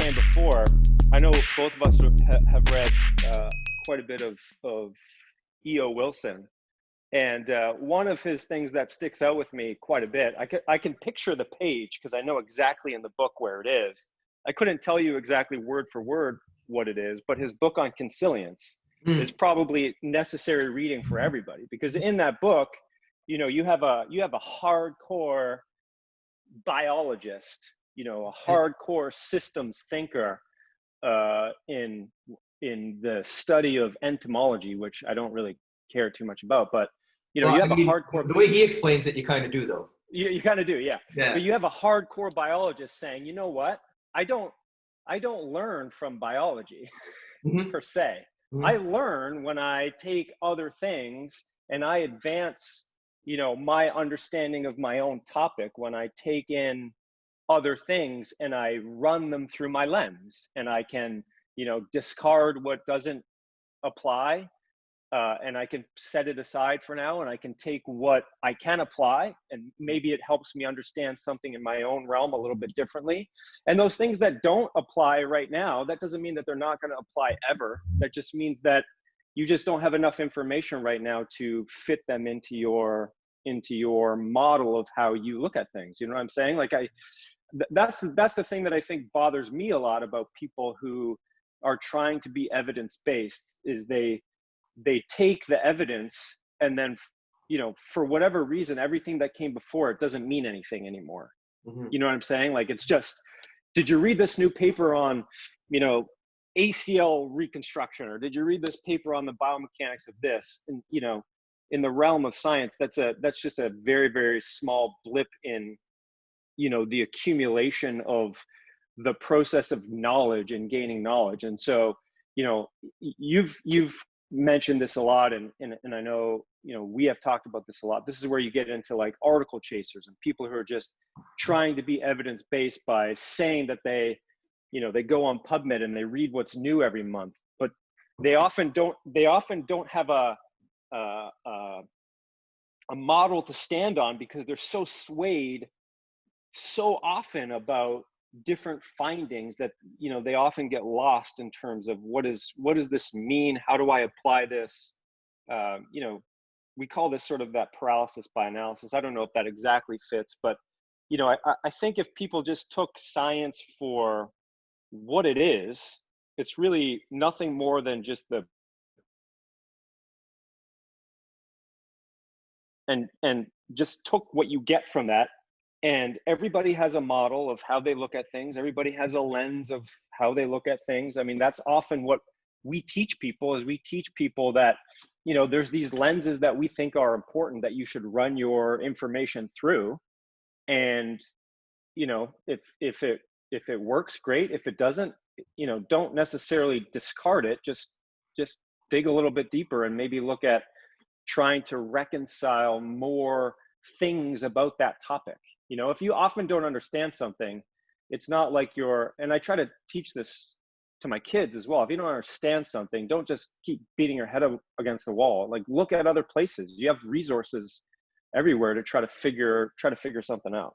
saying before, I know both of us have read quite a bit of E.O. Wilson. And one of his things that sticks out with me quite a bit, I can picture the page because I know exactly in the book where it is. I couldn't tell you exactly word for word what it is, but his book on consilience is probably necessary reading for everybody, because in that book, you have a hardcore biologist, a hardcore systems thinker in the study of entomology, which I don't really care too much about, but Well, you I have a mean, hardcore. the way he explains it, you kind of do, though. You kind of do, yeah. Yeah. But you have a hardcore biologist saying, you know what? I don't learn from biology Mm-hmm. per se. I Mm-hmm. learn when I take other things and I advance, my understanding of my own topic, when I take in other things and I run them through my lens, and I can, discard what doesn't apply, and I can set it aside for now, and I can take what I can apply, and maybe it helps me understand something in my own realm a little bit differently. And those things that don't apply right now, that doesn't mean that they're not going to apply ever. That just means that you just don't have enough information right now to fit them into your model of how you look at things. You know what I'm saying? Like that's the thing that I think bothers me a lot about people who are trying to be evidence-based, is they take the evidence, and then, for whatever reason, everything that came before it doesn't mean anything anymore. Mm-hmm. You know what I'm saying? Like, it's just, did you read this new paper on, ACL reconstruction, or did you read this paper on the biomechanics of this? And, in the realm of science, that's just a very, very small blip in, the accumulation of the process of knowledge and gaining knowledge. And so, you've mentioned this a lot, and I know, we have talked about this a lot. This is where you get into like article chasers and people who are just trying to be evidence-based by saying that they go on PubMed and they read what's new every month, but they often don't have a model to stand on, because they're so swayed so often about different findings that they often get lost in terms of what does this mean, how do I apply this. We call this sort of that paralysis by analysis. I don't know if that exactly fits, but I think if people just took science for what it is, it's really nothing more than just and just took what you get from that. And everybody has a model of how they look at things. Everybody has a lens of how they look at things. I mean, that's often what we teach people, is we teach people that, there's these lenses that we think are important that you should run your information through. And, if it works, great. If it doesn't, don't necessarily discard it. Just dig a little bit deeper and maybe look at trying to reconcile more things about that topic. If you often don't understand something, it's not like and I try to teach this to my kids as well. If you don't understand something, don't just keep beating your head against the wall. Like, look at other places. You have resources everywhere to try to figure something out.